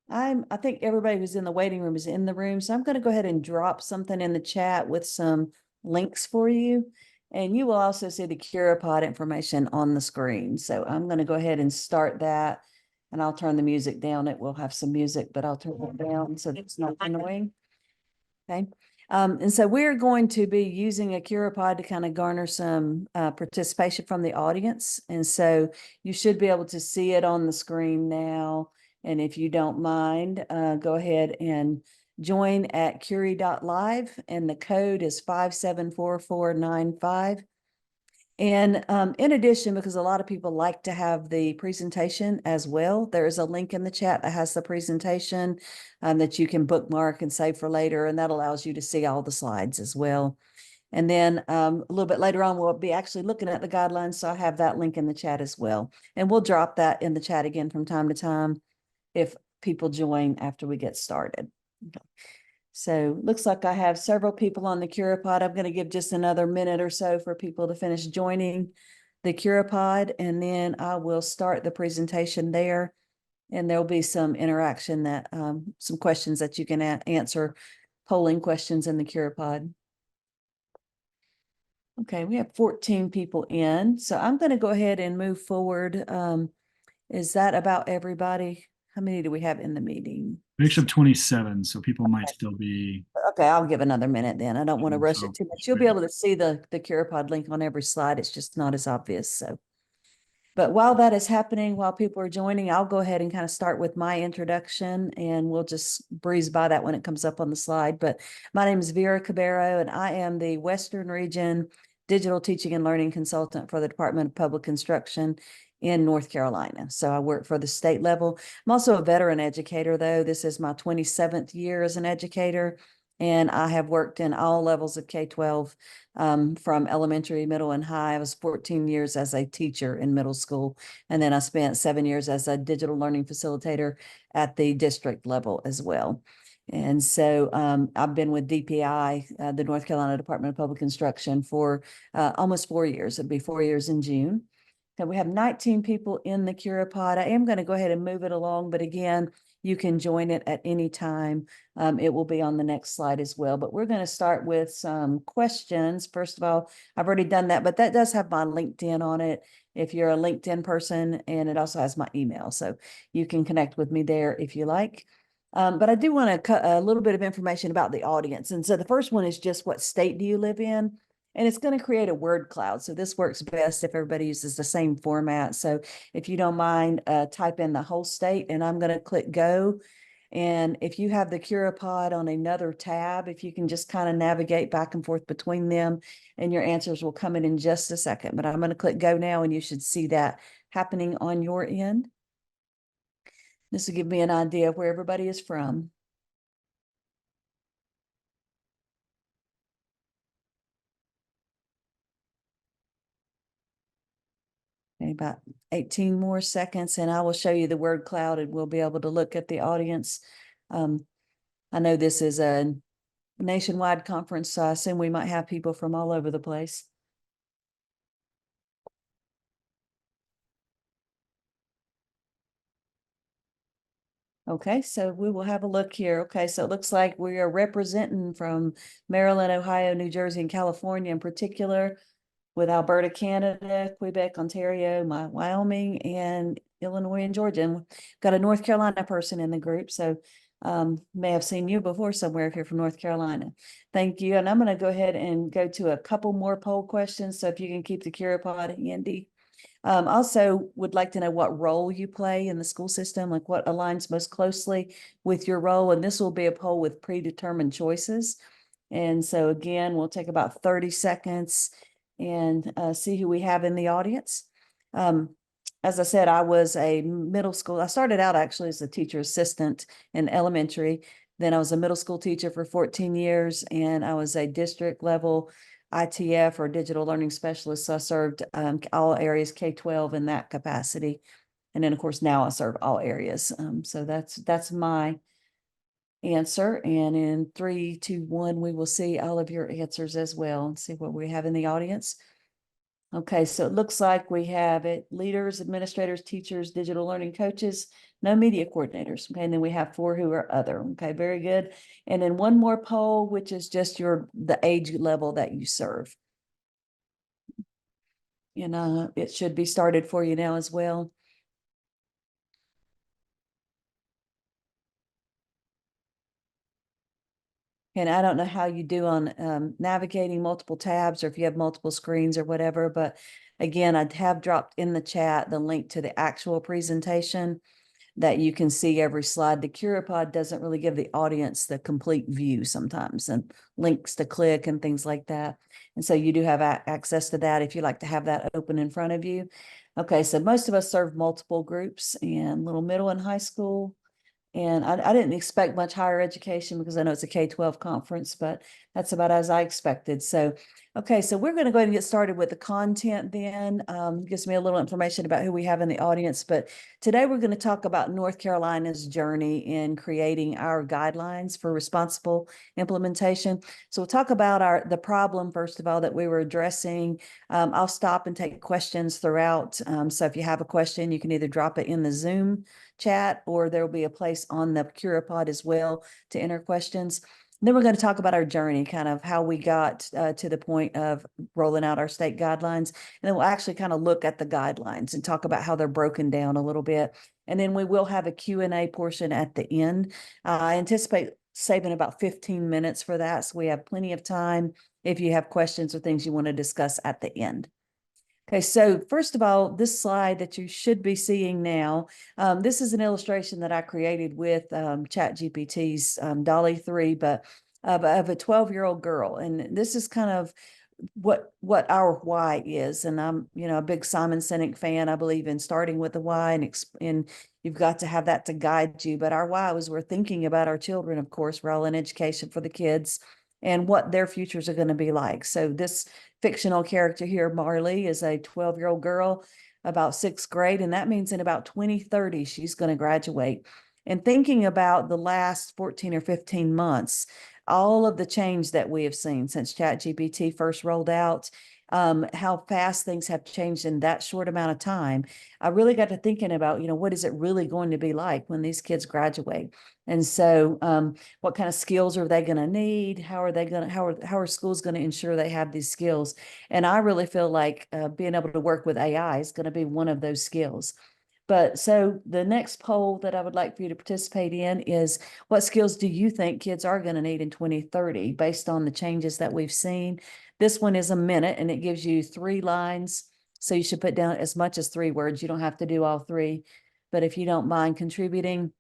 I think everybody who's in the waiting room is in the room, so I'm going to go ahead and drop something in the chat with some links for you. And you will also see the CuraPod information on the screen. So I'm going to go ahead and start that, and I'll turn the music down. It will have some music, but I'll turn it down so that it's not annoying. Okay. And so we're going to be using a CuraPod to kind of garner some participation from the audience. And so you should be able to see it on the screen now. And if you don't mind, go ahead and join at curie.live, and the code is 574495. And in addition, because a lot of people like to have the presentation as well, there is a link in the chat that has the presentation that you can bookmark and save for later, and that allows you to see all the slides as well. And then a little bit later on, we'll be actually looking at the guidelines, so I have that link in the chat as well. And we'll drop that in the chat again from time to time if people join after we get started. Okay. So looks like I have several people on the CuraPod. I'm going to give just another minute or so for people to finish joining the CuraPod, and then I will start the presentation there. And there'll be some interaction that some questions that you can answer, polling questions in the CuraPod. Okay, we have 14 people in, so I'm going to go ahead and move forward. Is that about everybody? How many do we have in the meeting? We actually have 27, so people might still be. Okay, I'll give another minute then. I don't want to rush it too much. You'll be able to see the CuraPod link on every slide. It's just not as obvious. So, but while that is happening, while people are joining, I'll go ahead and kind of start with my introduction, and we'll just breeze by that when it comes up on the slide. But my name is Vera Cubero, and I am the Western Region Digital Teaching and Learning Consultant for the Department of Public Instruction in North Carolina. So I work for the state level. I'm also a veteran educator, though. This is my 27th year as an educator, and I have worked in all levels of K12, from elementary, middle, and high. I was 14 years as a teacher in middle school, and then I spent 7 years as a digital learning facilitator at the district level as well. And so I've been with DPI, the North Carolina Department of Public Instruction, for almost 4 years. It'll be 4 years in June. And we have 19 people in the CuraPod. I am going to go ahead and move it along, but again, you can join it at any time. It will be on the next slide as well, but we're going to start with some questions. First of all, I've already done that, but that does have my LinkedIn on it if you're a LinkedIn person, and it also has my email, so you can connect with me there if you like. But I do want to cut a little bit of information about the audience. And so the first one is just what state do you live in? And it's going to create a word cloud. So this works best if everybody uses the same format. So if you don't mind, type in the whole state, and I'm going to click go. And if you have the CuraPod on another tab, if you can just kind of navigate back and forth between them, and your answers will come in just a second. But I'm going to click go now, and you should see that happening on your end. This will give me an idea of where everybody is from. About 18 more seconds, and I will show you the word cloud, and we'll be able to look at the audience. I know this is a nationwide conference, so I assume we might have people from all over the place. Okay, so we will have a look here. Okay, so it looks like we are representing from Maryland, Ohio, New Jersey, and California in particular, with Alberta, Canada, Quebec, Ontario, Wyoming, and Illinois and Georgia. And we've got a North Carolina person in the group, so may have seen you before somewhere if you're from North Carolina. Thank you. And I'm going to go ahead and go to a couple more poll questions, so if you can keep the CuraPod handy. Also would like to know what role you play in the school system, like what aligns most closely with your role. And this will be a poll with predetermined choices. And so again, we'll take about 30 seconds and see who we have in the audience. As I said, I was a middle school. I started out actually as a teacher assistant in elementary. Then I was a middle school teacher for 14 years, and I was a district level ITF, or digital learning specialist. So I served all areas K12 in that capacity. And then of course, now I serve all areas. So that's my answer. And in 3, 2, 1, we will see all of your answers as well and see what we have in the audience. Okay, so it looks like we have it, leaders, administrators, teachers, digital learning coaches, no media coordinators. Okay, and then we have 4 who are other. Okay, very good. And then one more poll, which is just the age level that you serve. And it should be started for you now as well. And I don't know how you do on navigating multiple tabs or if you have multiple screens or whatever, but again, I have dropped in the chat the link to the actual presentation that you can see every slide. The CuraPod doesn't really give the audience the complete view sometimes, and links to click and things like that. And so you do have access to that if you like to have that open in front of you. Okay, so most of us serve multiple groups in little, middle, and high school. And I didn't expect much higher education because I know it's a K-12 conference, but that's about as I expected. So, okay, so we're going to go ahead and get started with the content then. Gives me a little information about who we have in the audience. But today we're going to talk about North Carolina's journey in creating our guidelines for responsible implementation. So we'll talk about the problem, first of all, that we were addressing. I'll stop and take questions throughout. So if you have a question, you can either drop it in the Zoom chat, or there will be a place on the CuraPod as well to enter questions. And then we're going to talk about our journey, kind of how we got to the point of rolling out our state guidelines. And then we'll actually kind of look at the guidelines and talk about how they're broken down a little bit. And then we will have a Q&A portion at the end. I anticipate saving about 15 minutes for that. So we have plenty of time if you have questions or things you want to discuss at the end. Okay, so first of all, this slide that you should be seeing now, this is an illustration that I created with ChatGPT's Dolly 3, but of a 12-year-old girl. And this is kind of what our why is. And I'm, a big Simon Sinek fan. I believe in starting with the why, and you've got to have that to guide you. But our why was we're thinking about our children, of course. We're all in education for the kids and what their futures are going to be like. So this fictional character here, Marley, is a 12-year-old girl, about 6th grade, and that means in about 2030 she's going to graduate. And thinking about the last 14 or 15 months, all of the change that we have seen since ChatGPT first rolled out, how fast things have changed in that short amount of time, I really got to thinking about, what is it really going to be like when these kids graduate? And so what kind of skills are they going to need? How are schools going to ensure they have these skills? And I really feel like being able to work with AI is going to be one of those skills. But so the next poll that I would like for you to participate in is, what skills do you think kids are going to need in 2030 based on the changes that we've seen? This one is a minute and it gives you 3 lines. So you should put down as much as 3 words. You don't have to do all 3, but if you don't mind contributing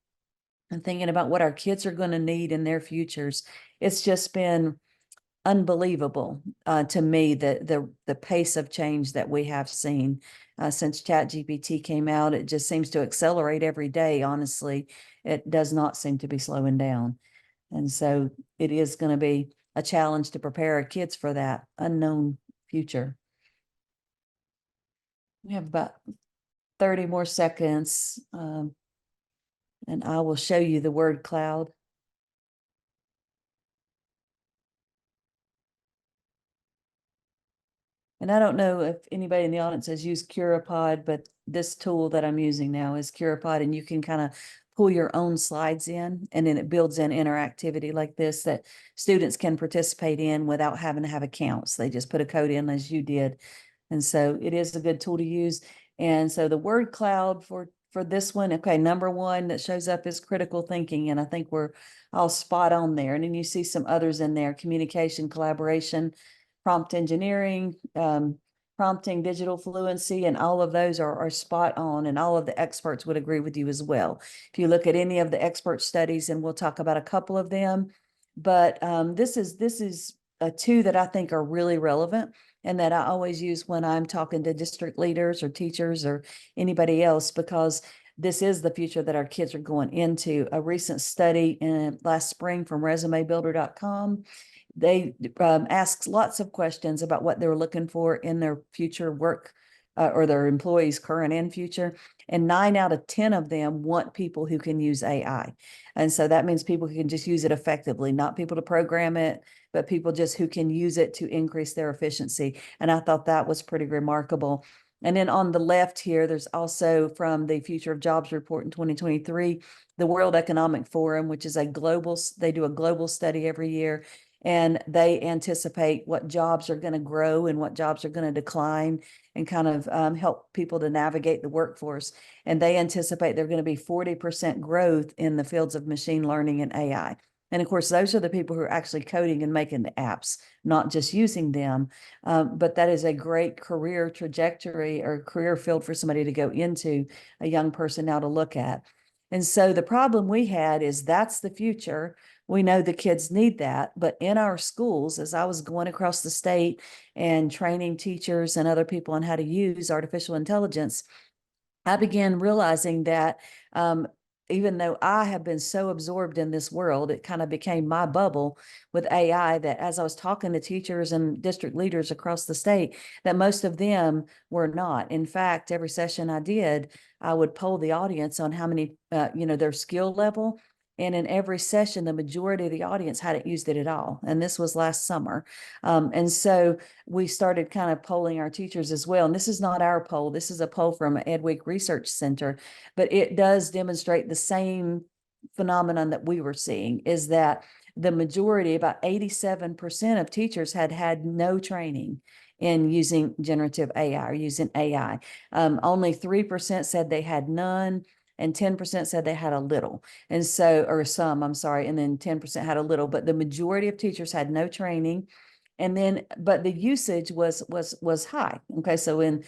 and thinking about what our kids are going to need in their futures, it's just been unbelievable to me, the pace of change that we have seen since ChatGPT came out. It just seems to accelerate every day. Honestly, it does not seem to be slowing down. And so it is going to be a challenge to prepare our kids for that unknown future. We have about 30 more seconds, and I will show you the word cloud. And I don't know if anybody in the audience has used CuraPod, but this tool that I'm using now is CuraPod, and you can kind of pull your own slides in, and then it builds in interactivity like this that students can participate in without having to have accounts. They just put a code in as you did. And so it is a good tool to use. And so the word cloud for this one, okay, number 1 that shows up is critical thinking. And I think we're all spot on there. And then you see some others in there: communication, collaboration, prompt engineering, prompting, digital fluency, and all of those are spot on, and all of the experts would agree with you as well. If you look at any of the expert studies, and we'll talk about a couple of them, but this is 2 that I think are really relevant and that I always use when I'm talking to district leaders or teachers or anybody else, because this is the future that our kids are going into. A recent study last spring from resumebuilder.com, they asked lots of questions about what they were looking for in their future work or their employees, current and future. And 9 out of 10 of them want people who can use AI. And so that means people who can just use it effectively, not people to program it, but people just who can use it to increase their efficiency. And I thought that was pretty remarkable. And then on the left here, there's also from the Future of Jobs report in 2023, the World Economic Forum, which is they do a global study every year, and they anticipate what jobs are going to grow and what jobs are going to decline, and kind of help people to navigate the workforce. And they anticipate they're going to be 40% growth in the fields of machine learning and AI. And of course, those are the people who are actually coding and making the apps, not just using them. But that is a great career trajectory or career field for somebody to go into, a young person now to look at. And so the problem we had is that's the future. We know the kids need that, but in our schools, as I was going across the state and training teachers and other people on how to use artificial intelligence, I began realizing that even though I have been so absorbed in this world, it kind of became my bubble with AI, that as I was talking to teachers and district leaders across the state, that most of them were not. In fact, every session I did, I would poll the audience on how many, their skill level. And in every session, the majority of the audience hadn't used it at all. And this was last summer. And so we started kind of polling our teachers as well. And this is not our poll. This is a poll from EdWeek Research Center, but it does demonstrate the same phenomenon that we were seeing, is that the majority, about 87% of teachers had no training in using generative AI or using AI. Only 3% said they had none, and 10% said they had a little. And so, or some, I'm sorry, and then 10% had a little, but the majority of teachers had no training. And then, but the usage was high. Okay, so in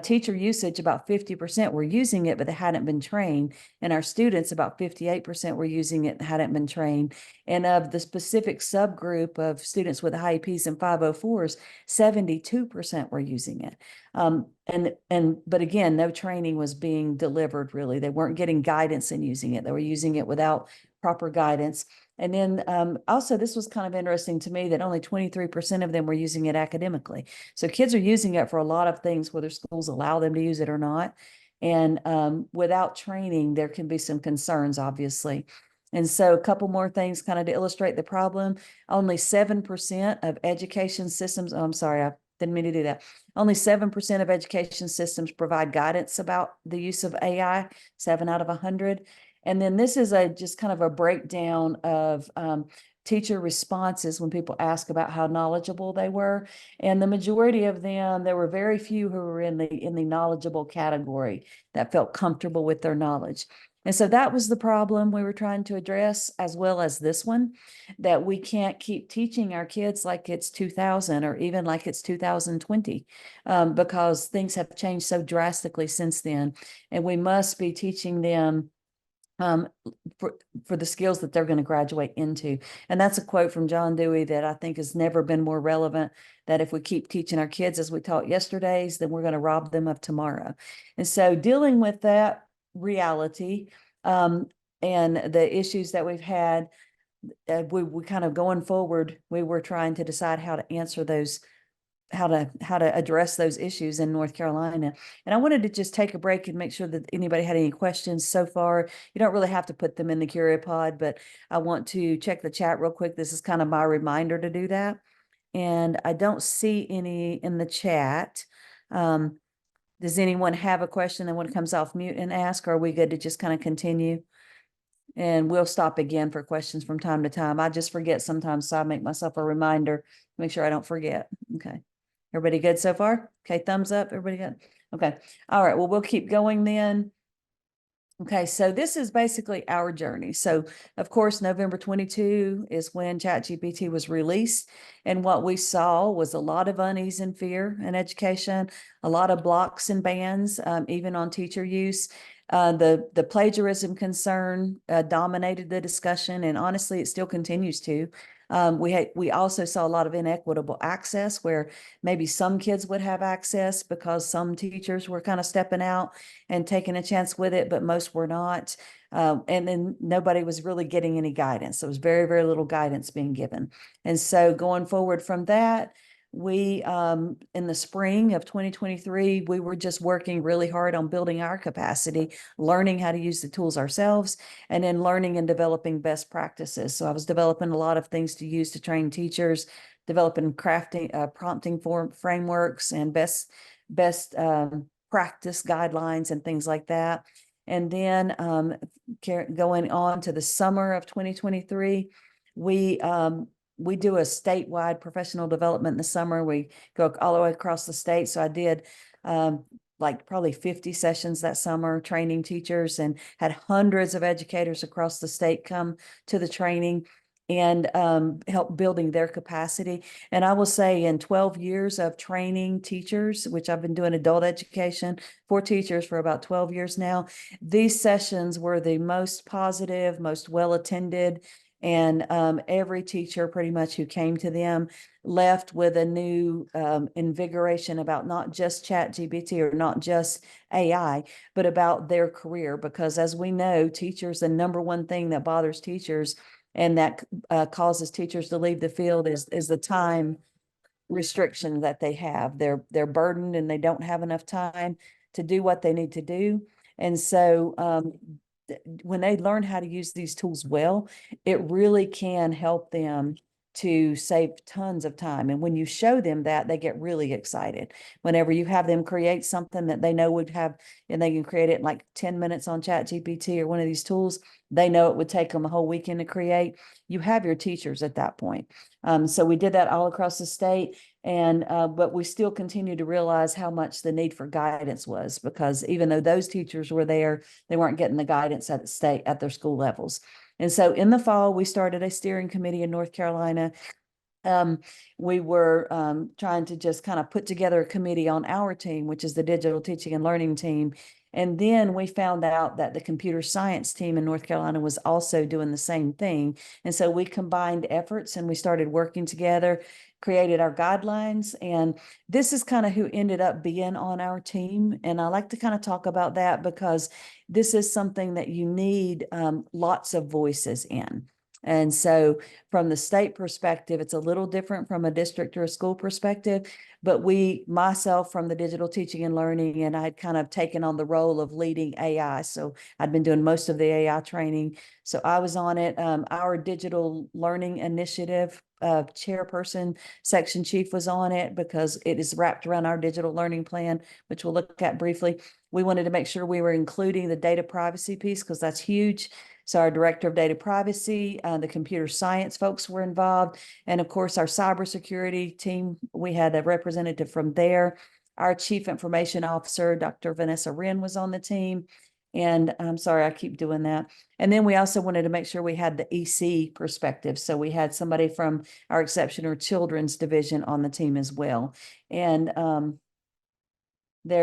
teacher usage, about 50% were using it, but they hadn't been trained. And our students, about 58% were using it and hadn't been trained. And of the specific subgroup of students with IEPs and 504s, 72% were using it. But again, no training was being delivered, really. They weren't getting guidance in using it. They were using it without proper guidance. And then also, this was kind of interesting to me that only 23% of them were using it academically. So kids are using it for a lot of things, whether schools allow them to use it or not. And without training, there can be some concerns, obviously. And so a couple more things kind of to illustrate the problem. Only 7% of education systems, oh, I'm sorry, I didn't mean to do that. Only 7% of education systems provide guidance about the use of AI, 7 out of 100. And then this is just kind of a breakdown of teacher responses when people ask about how knowledgeable they were. And the majority of them, there were very few who were in the knowledgeable category, that felt comfortable with their knowledge. And so that was the problem we were trying to address, as well as this one, that we can't keep teaching our kids like it's 2000 or even like it's 2020, because things have changed so drastically since then. And we must be teaching them for the skills that they're going to graduate into. And that's a quote from John Dewey that I think has never been more relevant, that if we keep teaching our kids as we taught yesterday's, then we're going to rob them of tomorrow. And so dealing with that reality and the issues that we've had, we kind of going forward, we were trying to decide how to answer those, how to address those issues in North Carolina. And I wanted to just take a break and make sure that anybody had any questions so far. You don't really have to put them in the CurioPod, but I want to check the chat real quick. This is kind of my reminder to do that. And I don't see any in the chat. Does anyone have a question that when it comes off mute and ask, or are we good to just kind of continue? And we'll stop again for questions from time to time. I just forget sometimes, so I make myself a reminder, make sure I don't forget. Okay. Everybody good so far? Okay, thumbs up. Everybody good? Okay. All right. Well, we'll keep going then. Okay, so this is basically our journey. So, of course, November 22 is when ChatGPT was released. And what we saw was a lot of unease and fear in education, a lot of blocks and bans, even on teacher use. The plagiarism concern dominated the discussion, and honestly, it still continues to. We also saw a lot of inequitable access, where maybe some kids would have access because some teachers were kind of stepping out and taking a chance with it, but most were not. And then nobody was really getting any guidance. There was very, very little guidance being given. And so going forward from that, we, in the spring of 2023, we were just working really hard on building our capacity, learning how to use the tools ourselves, and then learning and developing best practices. So I was developing a lot of things to use to train teachers, developing crafting, prompting form frameworks and best practice guidelines and things like that. And then going on to the summer of 2023, we do a statewide professional development in the summer. We go all the way across the state. So I did like probably 50 sessions that summer training teachers, and had hundreds of educators across the state come to the training and help building their capacity. And I will say, in 12 years of training teachers, which I've been doing adult education for teachers for about 12 years now, these sessions were the most positive, most well attended. And every teacher pretty much who came to them left with a new invigoration about not just ChatGPT or not just AI, but about their career. Because as we know, teachers, the number one thing that bothers teachers and that causes teachers to leave the field is the time restriction that they have. They're burdened and they don't have enough time to do what they need to do. And so when they learn how to use these tools well, it really can help them to save tons of time. And when you show them that, they get really excited. Whenever you have them create something that they know would have, and they can create it in like 10 minutes on ChatGPT or one of these tools, they know it would take them a whole weekend to create. You have your teachers at that point. So we did that all across the state. And but we still continue to realize how much the need for guidance was, because even though those teachers were there, they weren't getting the guidance at the state at their school levels. And so in the fall, we started a steering committee in North Carolina. We were trying to just kind of put together a committee on our team, which is the digital teaching and learning team. And then we found out that the computer science team in North Carolina was also doing the same thing. And so we combined efforts and we started working together, created our guidelines. And this is kind of who ended up being on our team. And I like to kind of talk about that because this is something that you need lots of voices in. And so from the state perspective, it's a little different from a district or a school perspective, but myself from the digital teaching and learning, and I'd kind of taken on the role of leading AI. So I'd been doing most of the AI training. So I was on it. Our digital learning initiative chairperson, section chief was on it because it is wrapped around our digital learning plan, which we'll look at briefly. We wanted to make sure we were including the data privacy piece because that's huge. So our director of data privacy, the computer science folks were involved. And of course, our cybersecurity team, we had a representative from there. Our chief information officer, Dr. Vanessa Wren, was on the team. And I'm sorry, I keep doing that. And then we also wanted to make sure we had the EC perspective. So we had somebody from our exceptional children's division on the team as well. And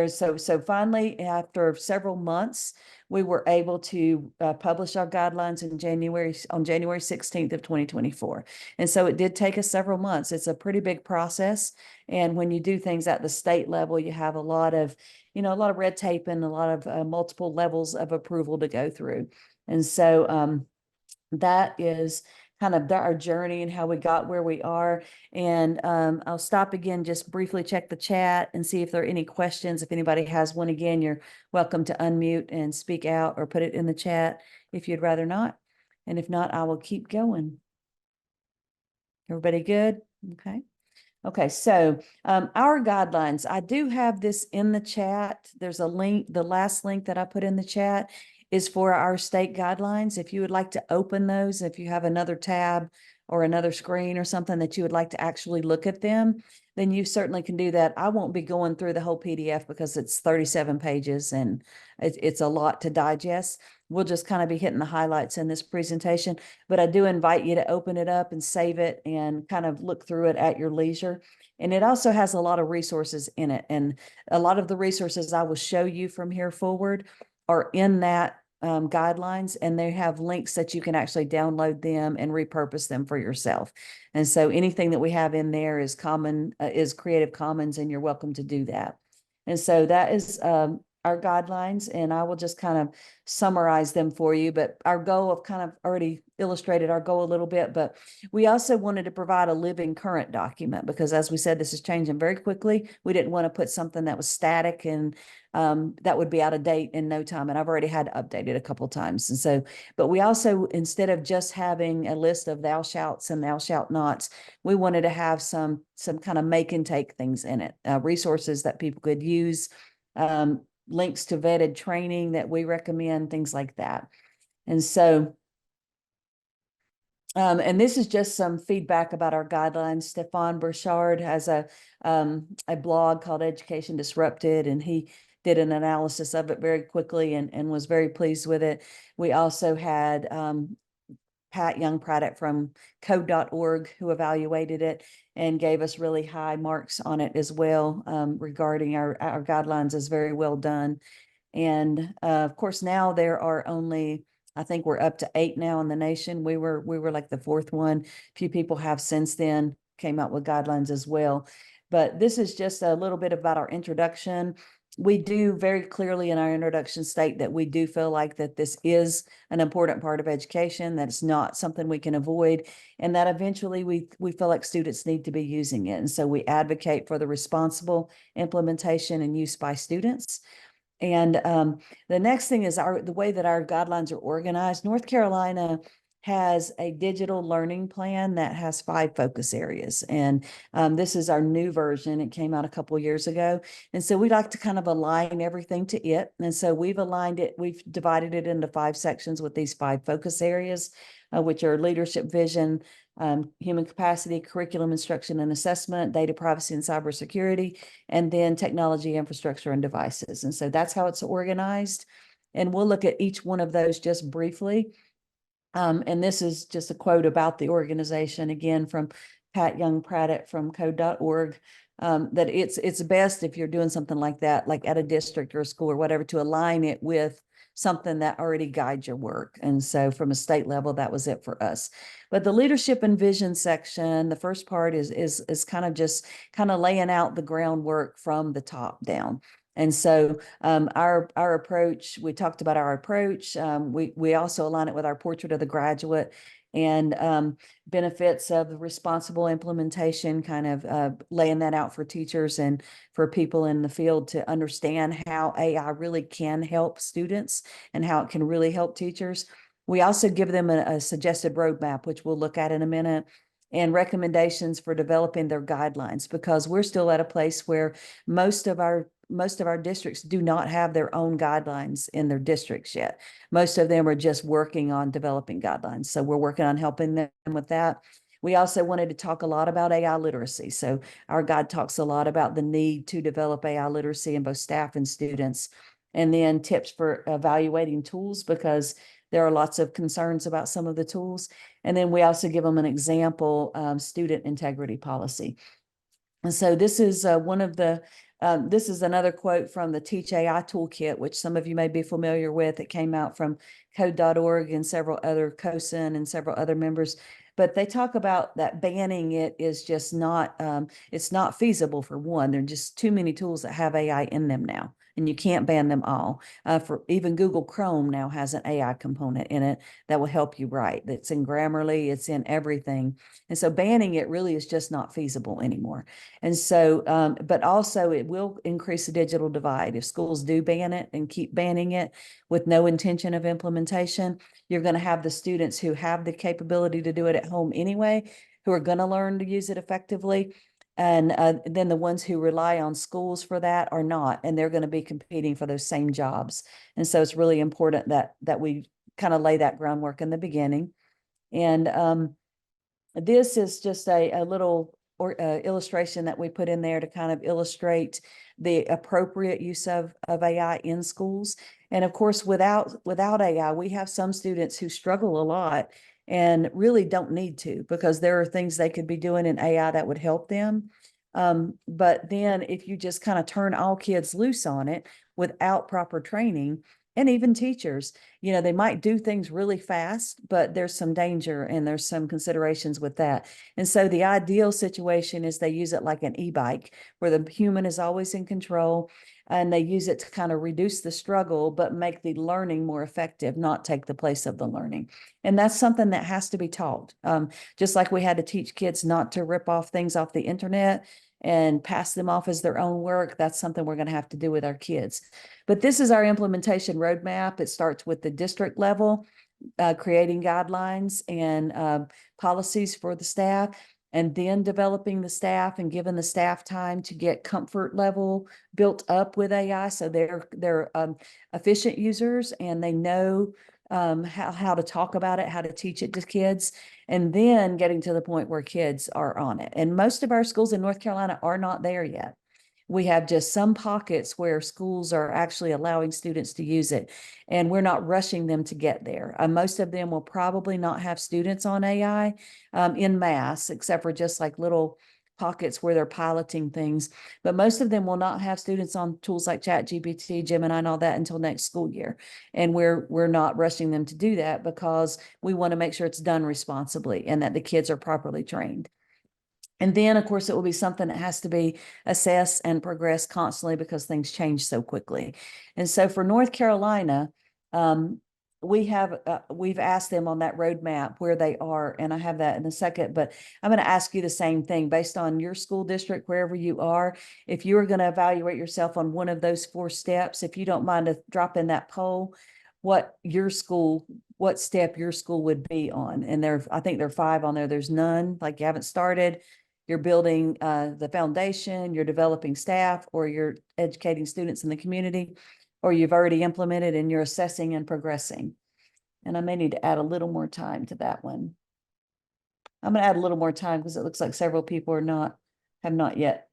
so finally, after several months, we were able to publish our guidelines on January 16th of 2024. And so it did take us several months. It's a pretty big process. And when you do things at the state level, you have a lot of red tape and a lot of multiple levels of approval to go through. And so that is kind of our journey and how we got where we are. And I'll stop again, just briefly check the chat and see if there are any questions. If anybody has one, again, you're welcome to unmute and speak out or put it in the chat if you'd rather not. And if not, I will keep going. Everybody good? Okay. Okay, so our guidelines, I do have this in the chat. There's a link, the last link that I put in the chat is for our state guidelines. If you would like to open those, if you have another tab or another screen or something that you would like to actually look at them, then you certainly can do that. I won't be going through the whole PDF because it's 37 pages and it's a lot to digest. We'll just kind of be hitting the highlights in this presentation, but I do invite you to open it up and save it and kind of look through it at your leisure. And it also has a lot of resources in it. And a lot of the resources I will show you from here forward are in that guidelines, and they have links that you can actually download them and repurpose them for yourself. And so anything that we have in there is Creative Commons, and you're welcome to do that. And so that is our guidelines, and I will just kind of summarize them for you. But our goal, I've kind of already illustrated our goal a little bit, but we also wanted to provide a living current document because, as we said, this is changing very quickly. We didn't want to put something that was static and that would be out of date in no time. And I've already had to update it a couple of times. And so, but we also, instead of just having a list of thou shalt and thou shalt nots, we wanted to have some kind of make and take things in it, resources that people could use, links to vetted training that we recommend, things like that. And so, and this is just some feedback about our guidelines. Stefan Burchard has a blog called Education Disrupted, and he did an analysis of it very quickly and was very pleased with it. We also had Pat Young-Praddock from code.org who evaluated it and gave us really high marks on it as well, regarding our guidelines is very well done. And of course, now there are only, I think we're up to 8 now in the nation. We were like the 4th one. A few people have since then came out with guidelines as well. But this is just a little bit about our introduction. We do very clearly in our introduction state that we do feel like that this is an important part of education, that it's not something we can avoid, and that eventually we feel like students need to be using it. And so we advocate for the responsible implementation and use by students. And the next thing is the way that our guidelines are organized. North Carolina has a digital learning plan that has 5 focus areas. And this is our new version. It came out a couple of years ago. And so we like to kind of align everything to it. And so we've aligned it, we've divided it into 5 sections with these 5 focus areas, which are leadership vision, human capacity, curriculum instruction and assessment, data privacy and cybersecurity, and then technology, infrastructure, and devices. And so that's how it's organized. And we'll look at each one of those just briefly. And this is just a quote about the organization, again, from Pat Young-Praddock from code.org, that it's best if you're doing something like that, like at a district or a school or whatever, to align it with something that already guides your work. And so from a state level, that was it for us. But the leadership and vision section, the first part is kind of just kind of laying out the groundwork from the top down. And so our approach, we talked about our approach. We also align it with our portrait of the graduate and benefits of the responsible implementation, kind of laying that out for teachers and for people in the field to understand how AI really can help students and how it can really help teachers. We also give them a suggested roadmap, which we'll look at in a minute, and recommendations for developing their guidelines, because we're still at a place where most of our districts do not have their own guidelines in their districts yet. Most of them are just working on developing guidelines. So we're working on helping them with that. We also wanted to talk a lot about AI literacy. So our guide talks a lot about the need to develop AI literacy in both staff and students, and then tips for evaluating tools, because there are lots of concerns about some of the tools. And then we also give them an example student integrity policy. And so this is one of the this is another quote from the Teach AI Toolkit, which some of you may be familiar with. It came out from code.org and several other COSIN and several other members. But they talk about that banning it is just not, it's not feasible for one. There are just too many tools that have AI in them now, and you can't ban them all. For even Google Chrome now has an AI component in it that will help you write. It's in Grammarly, it's in everything. And so banning it really is just not feasible anymore. And so, but also it will increase the digital divide. If schools do ban it and keep banning it with no intention of implementation, you're going to have the students who have the capability to do it at home anyway, who are going to learn to use it effectively. And then the ones who rely on schools for that are not, and they're going to be competing for those same jobs. And so it's really important that we kind of lay that groundwork in the beginning. And this is just a little illustration that we put in there to kind of illustrate the appropriate use of AI in schools. And of course, without AI, we have some students who struggle a lot and really don't need to, because there are things they could be doing in AI that would help them. But then if you just kind of turn all kids loose on it without proper training, and even teachers, they might do things really fast, but there's some danger and there's some considerations with that. And so the ideal situation is they use it like an e-bike where the human is always in control, and they use it to kind of reduce the struggle, but make the learning more effective, not take the place of the learning. And that's something that has to be taught. Just like we had to teach kids not to rip off things off the internet and pass them off as their own work, that's something we're going to have to do with our kids. But this is our implementation roadmap. It starts with the district level, creating guidelines and policies for the staff, and then developing the staff and giving the staff time to get comfort level built up with AI. So they're efficient users and they know how to talk about it, how to teach it to kids, and then getting to the point where kids are on it. And most of our schools in North Carolina are not there yet. We have just some pockets where schools are actually allowing students to use it, and we're not rushing them to get there. Most of them will probably not have students on AI in mass, except for just like little pockets where they're piloting things. But most of them will not have students on tools like ChatGPT, Gemini, and all that until next school year. And we're not rushing them to do that because we want to make sure it's done responsibly and that the kids are properly trained. And then, of course, it will be something that has to be assessed and progressed constantly because things change so quickly. And so for North Carolina, we've asked them on that roadmap where they are, and I have that in a second, but I'm going to ask you the same thing based on your school district, wherever you are. If you are going to evaluate yourself on one of those 4 steps, if you don't mind to drop in that poll, what step your school would be on. And I think there are 5 on there. There's none, like you haven't started. You're building the foundation, you're developing staff, or you're educating students in the community, or you've already implemented and you're assessing and progressing. And I may need to add a little more time to that one. I'm going to add a little more time because it looks like several people have not yet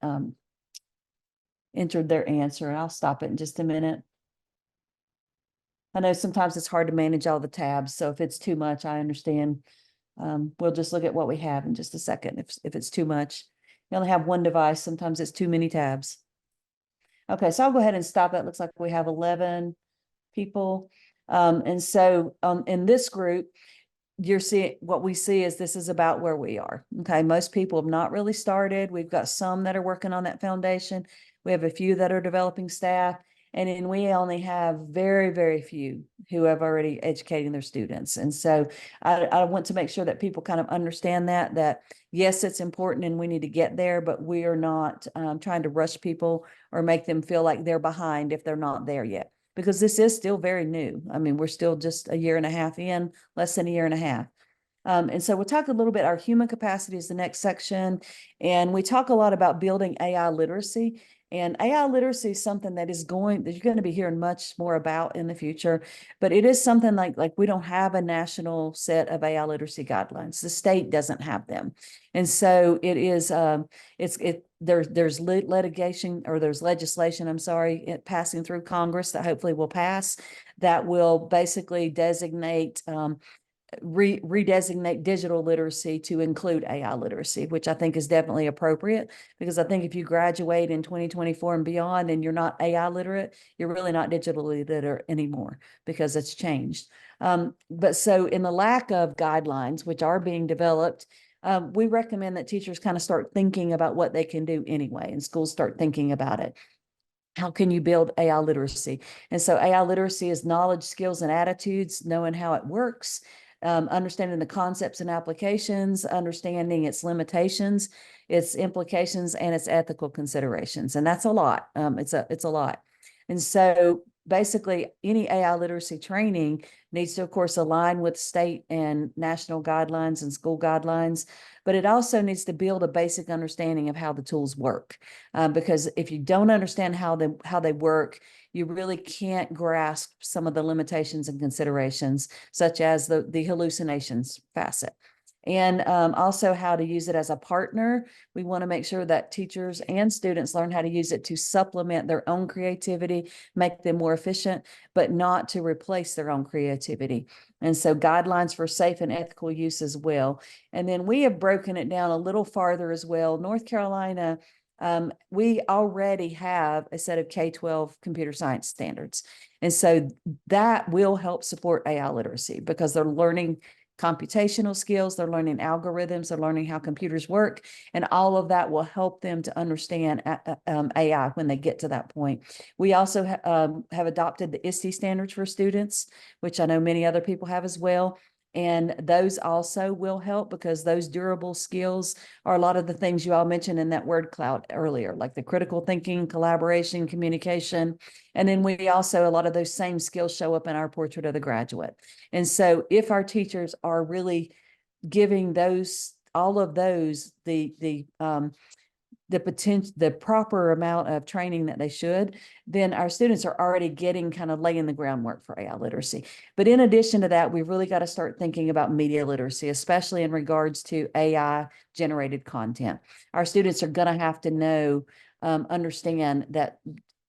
entered their answer. I'll stop it in just a minute. I know sometimes it's hard to manage all the tabs, so if it's too much, I understand. We'll just look at what we have in just a second. If it's too much, you only have one device. Sometimes it's too many tabs. Okay, so I'll go ahead and stop. That looks like we have 11 people. And so in this group, what we see is this is about where we are. Okay, most people have not really started. We've got some that are working on that foundation. We have a few that are developing staff. And then we only have very, very few who have already educating their students. And so I want to make sure that people kind of understand that yes, it's important and we need to get there, but we are not trying to rush people or make them feel like they're behind if they're not there yet, because this is still very new. I mean, we're still just a year and a half in, less than a year and a half. And so we'll talk a little bit, our human capacity is the next section. And we talk a lot about building AI literacy. And AI literacy is something that you're going to be hearing much more about in the future, but it is something like we don't have a national set of AI literacy guidelines. The state doesn't have them. And so it is, there's litigation, or there's legislation, I'm sorry, passing through Congress that hopefully will pass, that will basically designate, redesignate digital literacy to include AI literacy, which I think is definitely appropriate, because I think if you graduate in 2024 and beyond and you're not AI literate, you're really not digitally literate anymore because it's changed. But so in the lack of guidelines, which are being developed, we recommend that teachers kind of start thinking about what they can do anyway, and schools start thinking about it. How can you build AI literacy? And so AI literacy is knowledge, skills, and attitudes, knowing how it works, understanding the concepts and applications, understanding its limitations, its implications, and its ethical considerations. And that's a lot. It's a lot. And so basically any AI literacy training needs to, of course, align with state and national guidelines and school guidelines, but it also needs to build a basic understanding of how the tools work. Because if you don't understand how they work, you really can't grasp some of the limitations and considerations, such as the hallucinations facet. And also how to use it as a partner. We want to make sure that teachers and students learn how to use it to supplement their own creativity, make them more efficient, but not to replace their own creativity. And so guidelines for safe and ethical use as well. And then we have broken it down a little farther as well. North Carolina, we already have a set of K12 computer science standards. And so that will help support AI literacy because they're learning computational skills, they're learning algorithms, they're learning how computers work, and all of that will help them to understand AI when they get to that point. We also have adopted the ISTE standards for students, which I know many other people have as well. And those also will help because those durable skills are a lot of the things you all mentioned in that word cloud earlier, like the critical thinking, collaboration, communication. And then we also, a lot of those same skills show up in our portrait of the graduate. And so if our teachers are really giving those, all of those, the potential, the proper amount of training that they should, then our students are already getting kind of laying the groundwork for AI literacy. But in addition to that, we've really got to start thinking about media literacy, especially in regards to AI generated content. Our students are going to have to know, understand that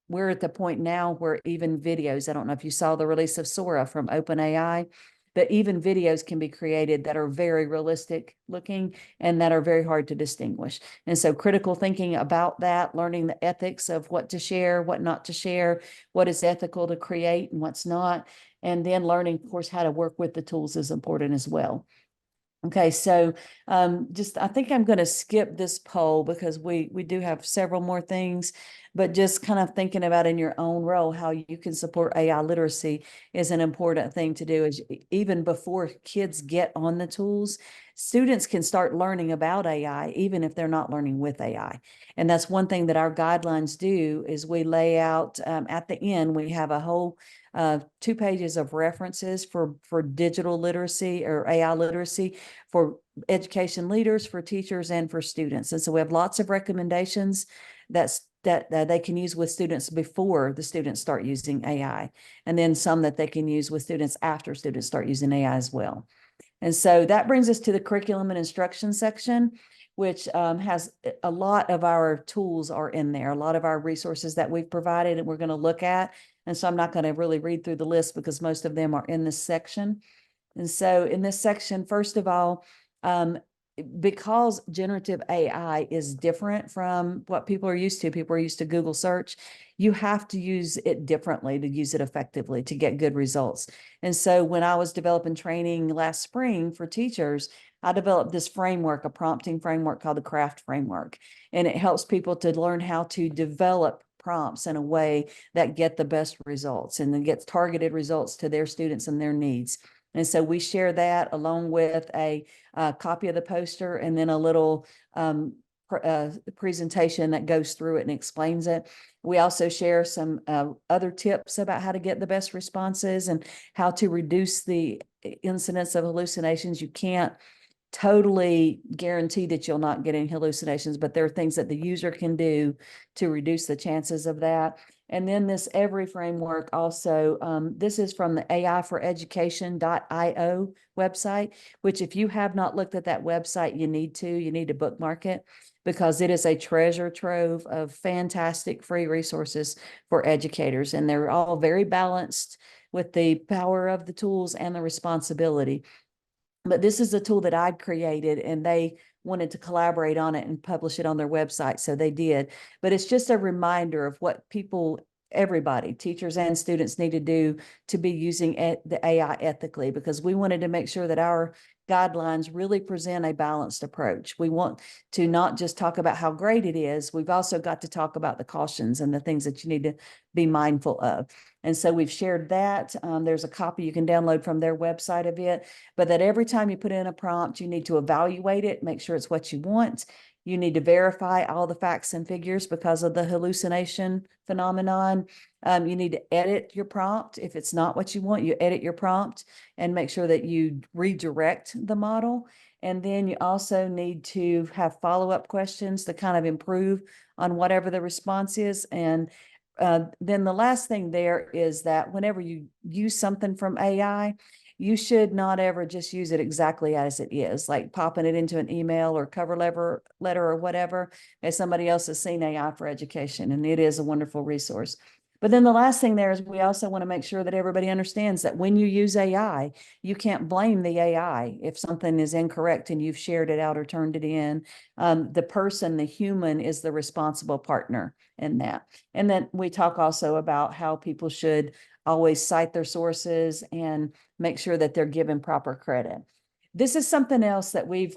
we're at the point now where even videos, I don't know if you saw the release of Sora from OpenAI, but even videos can be created that are very realistic looking and that are very hard to distinguish. And so critical thinking about that, learning the ethics of what to share, what not to share, what is ethical to create and what's not. And then learning, of course, how to work with the tools is important as well. Okay, so I think I'm going to skip this poll because we do have several more things, but just kind of thinking about in your own role, how you can support AI literacy is an important thing to do. Is even before kids get on the tools, students can start learning about AI, even if they're not learning with AI. And that's one thing that our guidelines do is we lay out at the end, we have a whole 2 pages of references for digital literacy or AI literacy for education leaders, for teachers, and for students. And so we have lots of recommendations that they can use with students before the students start using AI, and then some that they can use with students after students start using AI as well. And so that brings us to the curriculum and instruction section, which has a lot of our tools are in there, a lot of our resources that we've provided and we're going to look at. And so I'm not going to really read through the list because most of them are in this section. And so in this section, first of all, because generative AI is different from what people are used to Google search, you have to use it differently to use it effectively to get good results. And so when I was developing training last spring for teachers, I developed this framework, a prompting framework called the CRAFT framework, and it helps people to learn how to develop prompts in a way that get the best results and then gets targeted results to their students and their needs. And so we share that along with a copy of the poster and then a little presentation that goes through it and explains it. We also share some other tips about how to get the best responses and how to reduce the incidence of hallucinations. You can't totally guarantee that you'll not get any hallucinations, but there are things that the user can do to reduce the chances of that. And then this every framework also, this is from the aiforeducation.io website, which if you have not looked at that website, you need to bookmark it because it is a treasure trove of fantastic free resources for educators. And they're all very balanced with the power of the tools and the responsibility. But this is a tool that I'd created and they wanted to collaborate on it and publish it on their website. So they did. But it's just a reminder of what everybody, teachers and students, need to do to be using the AI ethically, because we wanted to make sure that our guidelines really present a balanced approach. We want to not just talk about how great it is, we've also got to talk about the cautions and the things that you need to be mindful of. And so we've shared that. There's a copy you can download from their website of it, but that every time you put in a prompt, you need to evaluate it, make sure it's what you want. You need to verify all the facts and figures because of the hallucination phenomenon. You need to edit your prompt. If it's not what you want, you edit your prompt and make sure that you redirect the model. And then you also need to have follow-up questions to kind of improve on whatever the response is. And then the last thing there is that whenever you use something from AI, you should not ever just use it exactly as it is, like popping it into an email or cover letter or whatever, as somebody else has seen AI for education, and it is a wonderful resource. But then the last thing there is we also want to make sure that everybody understands that when you use AI, you can't blame the AI if something is incorrect and you've shared it out or turned it in. The person, the human, is the responsible partner in that. And then we talk also about how people should always cite their sources and make sure that they're given proper credit. This is something else that we've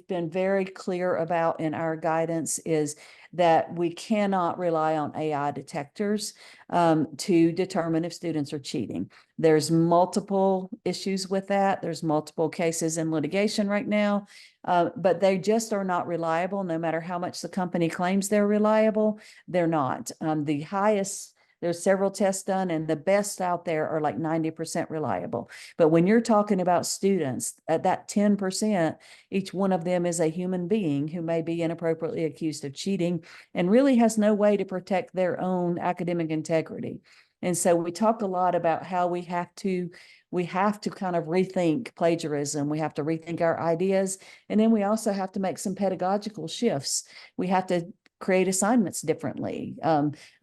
been very clear about in our guidance, is that we cannot rely on AI detectors to determine if students are cheating. There's multiple issues with that. There's multiple cases in litigation right now, but they just are not reliable. No matter how much the company claims they're reliable, they're not. The highest, there's several tests done, and the best out there are like 90% reliable. But when you're talking about students, at that 10%, each one of them is a human being who may be inappropriately accused of cheating and really has no way to protect their own academic integrity. And so we talk a lot about how we have to kind of rethink plagiarism. We have to rethink our ideas. And then we also have to make some pedagogical shifts. We have to create assignments differently,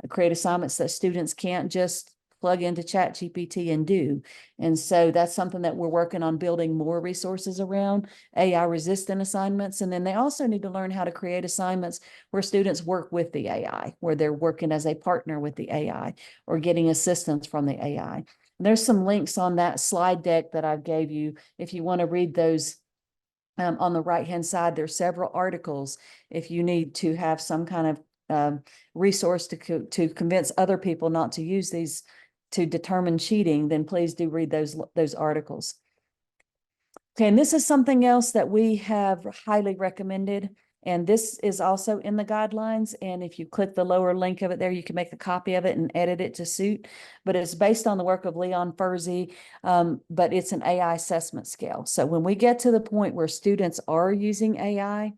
create assignments that students can't just plug into ChatGPT and do. And so that's something that we're working on, building more resources around AI resistant assignments. And then they also need to learn how to create assignments where students work with the AI, where they're working as a partner with the AI or getting assistance from the AI. There's some links on that slide deck that I gave you if you want to read those. On the right-hand side, there's several articles. If you need to have some kind of resource to convince other people not to use these to determine cheating, then please do read those articles. Okay, and this is something else that we have highly recommended. And this is also in the guidelines. And if you click the lower link of it there, you can make a copy of it and edit it to suit. But it's based on the work of Leon Furzy, but it's an AI assessment scale. So when we get to the point where students are using AI,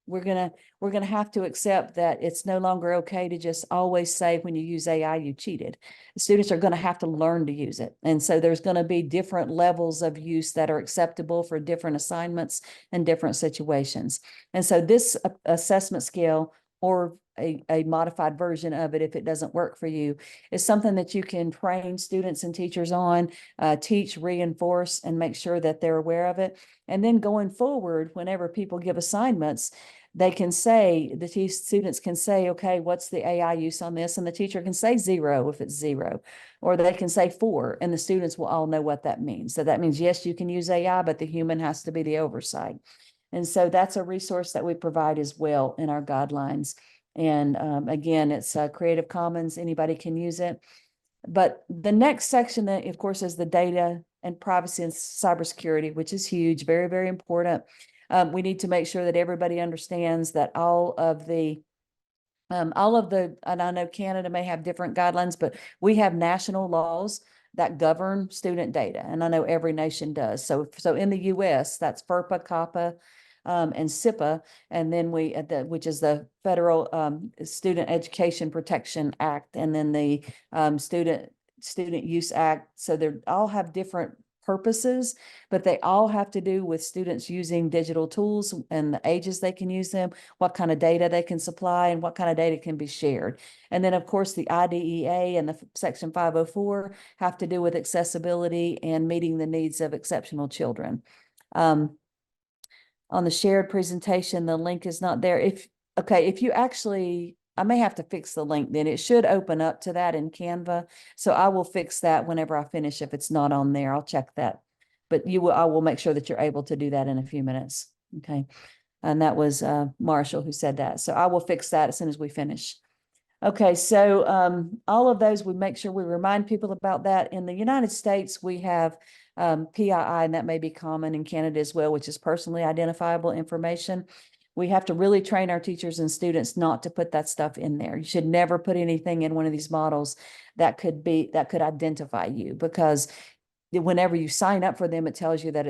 we're gonna have to accept that it's no longer okay to just always say when you use AI, you cheated. Students are going to have to learn to use it. And so there's going to be different levels of use that are acceptable for different assignments and different situations. And so this assessment scale, or a modified version of it, if it doesn't work for you, is something that you can train students and teachers on, teach, reinforce, and make sure that they're aware of it. And then going forward, whenever people give assignments, they can say, the students can say, okay, what's the AI use on this? And the teacher can say 0 if it's 0, or they can say 4, and the students will all know what that means. So that means, yes, you can use AI, but the human has to be the oversight. And so that's a resource that we provide as well in our guidelines. And again, it's Creative Commons, anybody can use it. But the next section, that, of course, is the data and privacy and cybersecurity, which is huge, very, very important. We need to make sure that everybody understands that all of the, and I know Canada may have different guidelines, but we have national laws that govern student data. And I know every nation does. So in the US, that's FERPA, COPPA, and SIPA, and then which is the Federal Student Education Protection Act, and then the Student Use Act. So they all have different purposes, but they all have to do with students using digital tools and the ages they can use them, what kind of data they can supply, and what kind of data can be shared. And then, of course, the IDEA and the Section 504 have to do with accessibility and meeting the needs of exceptional children. On the shared presentation, the link is not there. If you actually, I may have to fix the link then. It should open up to that in Canva. So I will fix that whenever I finish. If it's not on there, I'll check that. But I will make sure that you're able to do that in a few minutes. Okay. And that was Marshall who said that. So I will fix that as soon as we finish. Okay, so all of those, we make sure we remind people about that. In the United States, we have PII, and that may be common in Canada as well, which is personally identifiable information. We have to really train our teachers and students not to put that stuff in there. You should never put anything in one of these models that could identify you, because whenever you sign up for them, it tells you that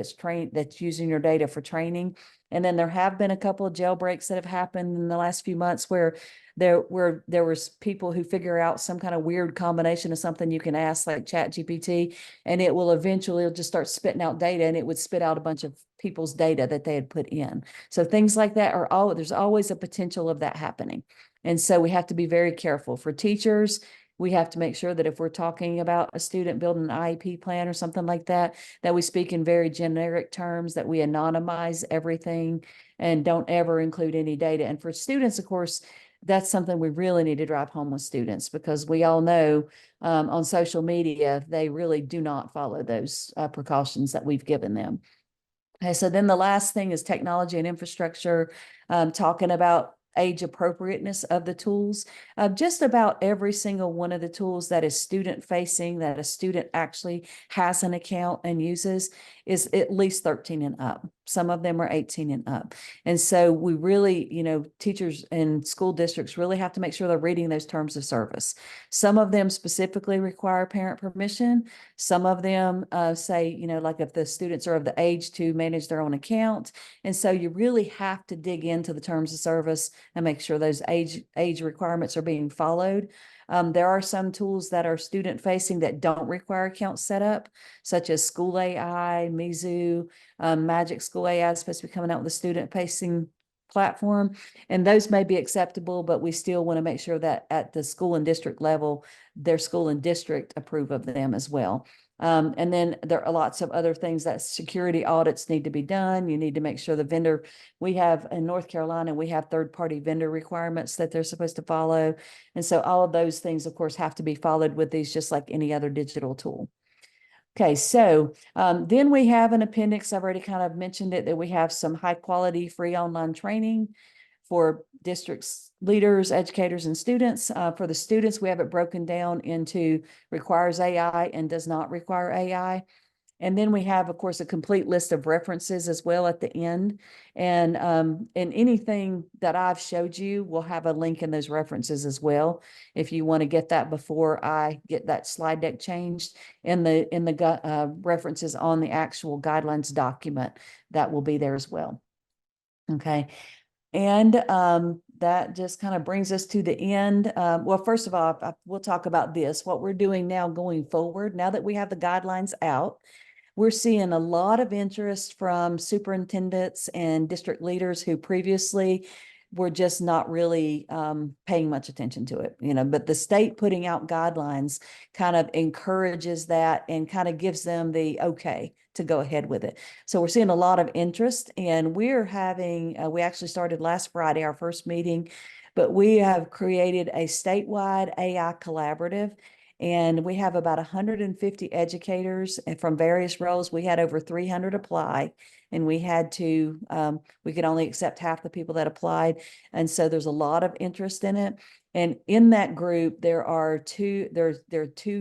that's using your data for training. And then there have been a couple of jailbreaks that have happened in the last few months where there was people who figure out some kind of weird combination of something you can ask, like ChatGPT, and it will eventually just start spitting out data, and it would spit out a bunch of people's data that they had put in. So things like that there's always a potential of that happening. And so we have to be very careful. For teachers, we have to make sure that if we're talking about a student building an IEP plan or something like that, that we speak in very generic terms, that we anonymize everything and don't ever include any data. And for students, of course, that's something we really need to drive home with students, because we all know on social media, they really do not follow those precautions that we've given them. Okay, so then the last thing is technology and infrastructure, talking about age appropriateness of the tools. Just about every single one of the tools that is student facing, that a student actually has an account and uses, is at least 13 and up. Some of them are 18 and up. And so we really, teachers and school districts really have to make sure they're reading those terms of service. Some of them specifically require parent permission. Some of them say, like if the students are of the age to manage their own account. And so you really have to dig into the terms of service and make sure those age requirements are being followed. There are some tools that are student facing that don't require account setup, such as School AI, Mizu, Magic School AI is supposed to be coming out with a student facing platform, and those may be acceptable, but we still want to make sure that at the school and district level, their school and district approve of them as well. And then there are lots of other things that security audits need to be done. You need to make sure the vendor, we have in North Carolina, we have third-party vendor requirements that they're supposed to follow. And so all of those things, of course, have to be followed with these, just like any other digital tool. Okay, so then we have an appendix. I've already kind of mentioned it, that we have some high quality free online training for districts, leaders, educators, and students. For the students, we have it broken down into requires AI and does not require AI. And then we have, of course, a complete list of references as well at the end. And anything that I've showed you will have a link in those references as well. If you want to get that before I get that slide deck changed, in the references on the actual guidelines document, that will be there as well. Okay. And that just kind of brings us to the end. Well, first of all, we'll talk about this, what we're doing now going forward. Now that we have the guidelines out, we're seeing a lot of interest from superintendents and district leaders who previously were just not really paying much attention to it, but the state putting out guidelines kind of encourages that and kind of gives them the okay to go ahead with it. So we're seeing a lot of interest, and we're having, we actually started last Friday, our first meeting, but we have created a statewide AI collaborative. And we have about 150 educators from various roles. We had over 300 apply, and we had to, we could only accept half the people that applied. And so there's a lot of interest in it. And in that group, there are two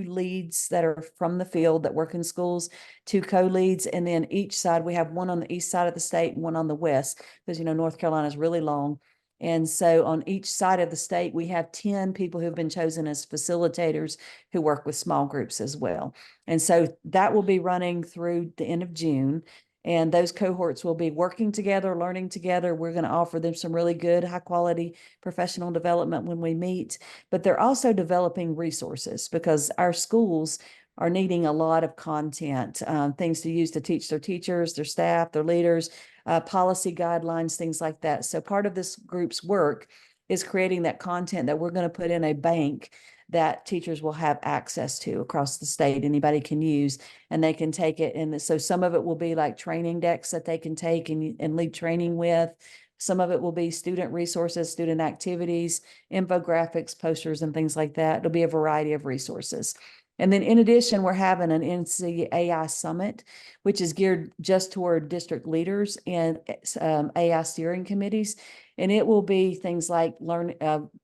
leads that are from the field that work in schools, two co-leads. And then each side, we have one on the east side of the state and one on the west, because, North Carolina is really long. And so on each side of the state, we have 10 people who've been chosen as facilitators who work with small groups as well. And so that will be running through the end of June. And those cohorts will be working together, learning together. We're going to offer them some really good, high quality professional development when we meet. But they're also developing resources, because our schools are needing a lot of content, things to use to teach their teachers, their staff, their leaders, policy guidelines, things like that. So part of this group's work is creating that content that we're going to put in a bank that teachers will have access to across the state. Anybody can use, and they can take it. And so some of it will be like training decks that they can take and lead training with. Some of it will be student resources, student activities, infographics, posters, and things like that. It'll be a variety of resources. And then in addition, we're having an NC AI Summit, which is geared just toward district leaders and AI steering committees. And it will be things like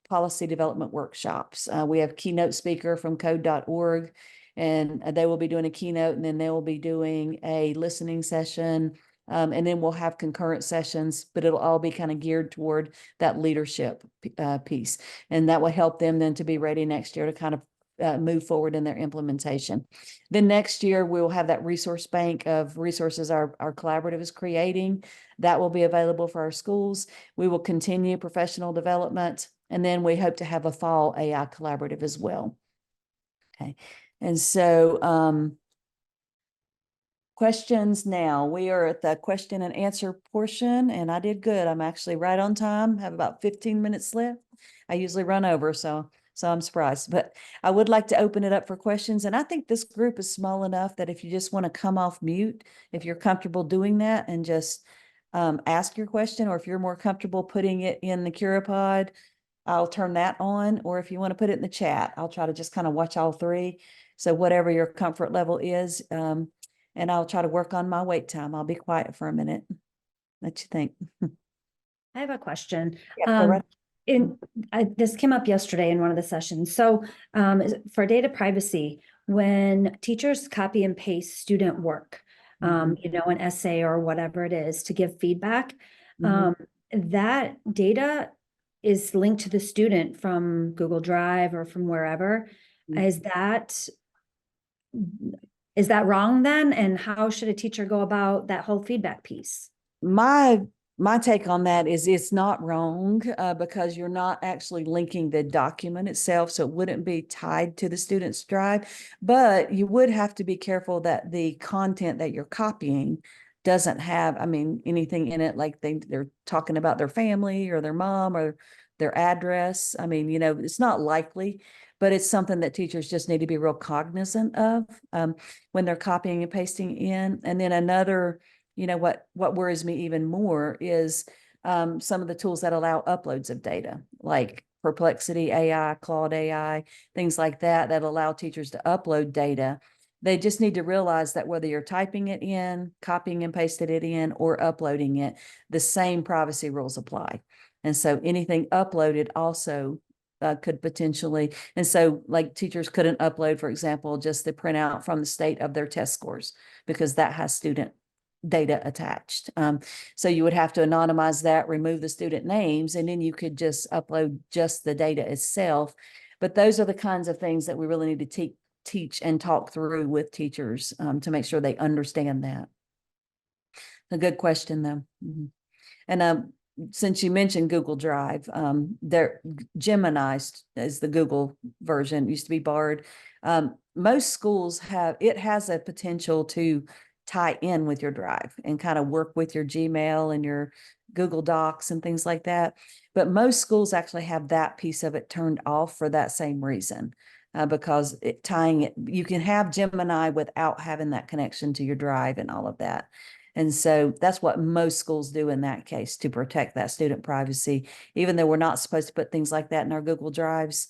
policy development workshops. We have keynote speaker from code.org, and they will be doing a keynote, and then they will be doing a listening session. And then we'll have concurrent sessions, but it'll all be kind of geared toward that leadership piece. And that will help them then to be ready next year to kind of move forward in their implementation. Then next year, we'll have that resource bank of resources our collaborative is creating. That will be available for our schools. We will continue professional development, and then we hope to have a fall AI collaborative as well. Okay, and so questions now. We are at the question and answer portion, and I did good. I'm actually right on time, have about 15 minutes left. I usually run over, so So I'm surprised, but I would like to open it up for questions. And I think this group is small enough that if you just want to come off mute, if you're comfortable doing that and just ask your question, or if you're more comfortable putting it in the CuraPod, I'll turn that on. Or if you want to put it in the chat, I'll try to just kind of watch all three. So whatever your comfort level is, and I'll try to work on my wait time. I'll be quiet for a minute. What you think? I have a question. Yeah, go right. This came up yesterday in one of the sessions. So for data privacy, when teachers copy and paste student work, you know, an essay or whatever it is to give feedback, that data is linked to the student from Google Drive or from wherever. Is that wrong then? And how should a teacher go about that whole feedback piece? My take on that is it's not wrong because you're not actually linking the document itself, so it wouldn't be tied to the student's drive, but you would have to be careful that the content that you're copying doesn't have, I mean, anything in it like they're talking about their family or their mom or their address. I mean, you know, it's not likely, but it's something that teachers just need to be real cognizant of when they're copying and pasting in. And then another, you know, what worries me even more is some of the tools that allow uploads of data, like Perplexity AI, Claude AI, things like that, that allow teachers to upload data. They just need to realize that whether you're typing it in, copying and pasting it in, or uploading it, the same privacy rules apply. And so anything uploaded also could potentially, and so like teachers couldn't upload, for example, just the printout from the state of their test scores, because that has student data attached. So you would have to anonymize that, remove the student names, and then you could just upload just the data itself. But those are the kinds of things that we really need to teach and talk through with teachers to make sure they understand that. A good question though. And since you mentioned Google Drive, Gemini is the Google version, used to be Bard. Most schools has a potential to tie in with your Drive and kind of work with your Gmail and your Google Docs and things like that. But most schools actually have that piece of it turned off for that same reason, because you can have Gemini without having that connection to your Drive and all of that. And so that's what most schools do in that case to protect that student privacy, even though we're not supposed to put things like that in our Google Drives.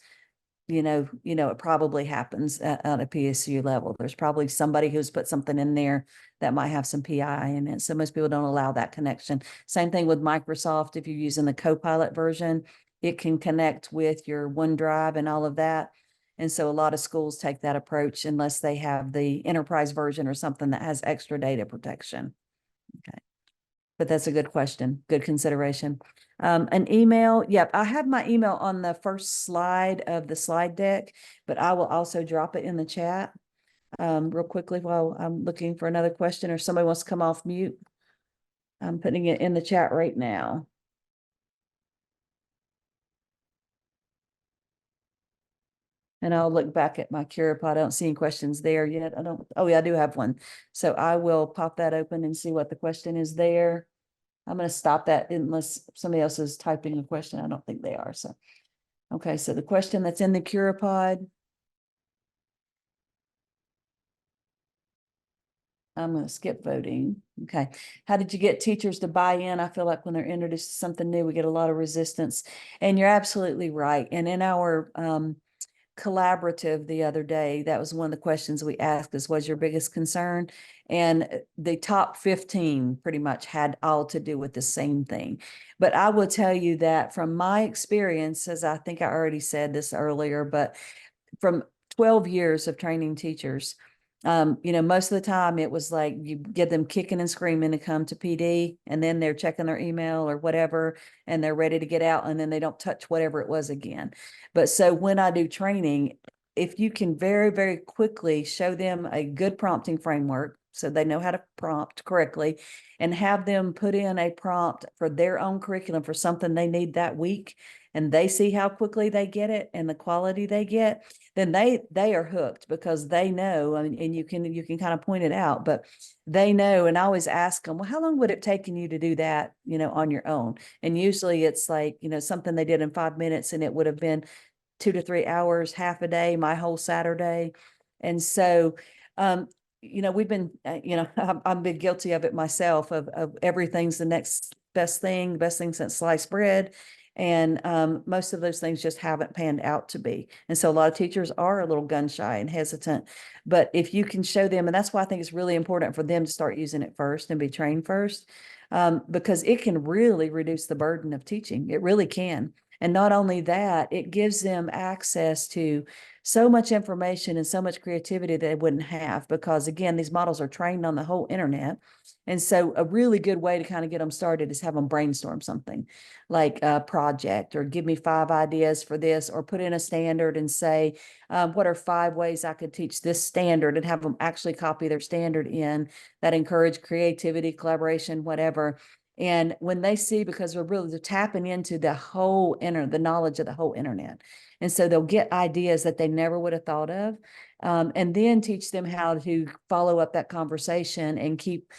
You know, it probably happens at a PSU level. There's probably somebody who's put something in there that might have some PI in it. So most people don't allow that connection. Same thing with Microsoft. If you're using the Copilot version, it can connect with your OneDrive and all of that. And so a lot of schools take that approach unless they have the enterprise version or something that has extra data protection. Okay. But that's a good question. Good consideration. An email. Yep. I have my email on the first slide of the slide deck, but I will also drop it in the chat real quickly while I'm looking for another question, or somebody wants to come off mute. I'm putting it in the chat right now. And I'll look back at my CuraPod. I don't see any questions there yet. Oh yeah, I do have one. So I will pop that open and see what the question is there. I'm going to stop that unless somebody else is typing a question. I don't think they are. So, okay. So the question that's in the CuraPod. I'm going to skip voting. Okay. How did you get teachers to buy in? I feel like when they're introduced to something new, we get a lot of resistance, and you're absolutely right. And in our, collaborative the other day, that was one of the questions we asked is, was your biggest concern? And the top 15 pretty much had all to do with the same thing. But I will tell you that from my experience, as I think I already said this earlier, but from 12 years of training teachers, you know, most of the time it was like you get them kicking and screaming to come to PD, and then they're checking their email or whatever, and they're ready to get out, and then they don't touch whatever it was again. But so when I do training, if you can very, very quickly show them a good prompting framework so they know how to prompt correctly, and have them put in a prompt for their own curriculum for something they need that week, and they see how quickly they get it and the quality they get, then they are hooked, because they know, and you can kind of point it out, but they know. And I always ask them, well, how long would it taken you to do that, you know, on your own? And usually it's like, you know, something they did in 5 minutes, and it would have been 2 to 3 hours, half a day, my whole Saturday. And so, we've been, I've been guilty of it myself, of everything's the next best thing since sliced bread. And most of those things just haven't panned out to be. And so a lot of teachers are a little gun shy and hesitant. But if you can show them, and that's why I think it's really important for them to start using it first and be trained first, because it can really reduce the burden of teaching. It really can. And not only that, it gives them access to so much information and so much creativity that they wouldn't have, because again, these models are trained on the whole internet. And so a really good way to kind of get them started is have them brainstorm something like a project, or give me 5 ideas for this, or put in a standard and say, what are 5 ways I could teach this standard, and have them actually copy their standard in that encourage creativity, collaboration, whatever. And when they see, because they're tapping into the whole the knowledge of the whole internet. And so they'll get ideas that they never would have thought of, and then teach them how to follow up that conversation and keep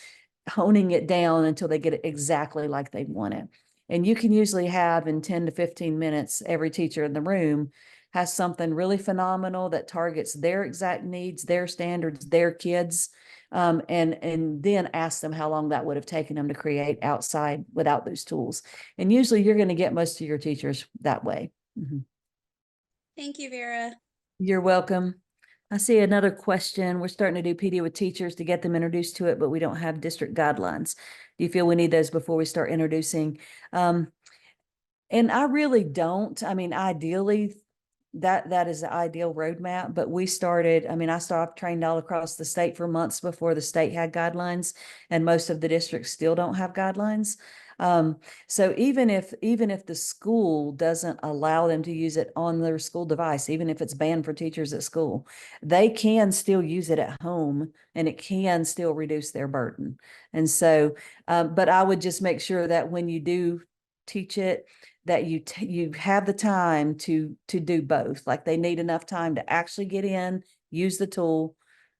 honing it down until they get it exactly like they want it. And you can usually have in 10 to 15 minutes, every teacher in the room has something really phenomenal that targets their exact needs, their standards, their kids, and then ask them how long that would have taken them to create outside without those tools. And usually you're going to get most of your teachers that way. Mm-hmm. Thank you, Vera. You're welcome. I see another question. We're starting to do PD with teachers to get them introduced to it, but we don't have district guidelines. Do you feel we need those before we start introducing? And I really don't. I mean, ideally, that is the ideal roadmap, but we started, I've trained all across the state for months before the state had guidelines, and most of the districts still don't have guidelines. So even if the school doesn't allow them to use it on their school device, even if it's banned for teachers at school, they can still use it at home, and it can still reduce their burden. And so, but I would just make sure that when you do teach it, that you have the time to do both. Like, they need enough time to actually get in, use the tool,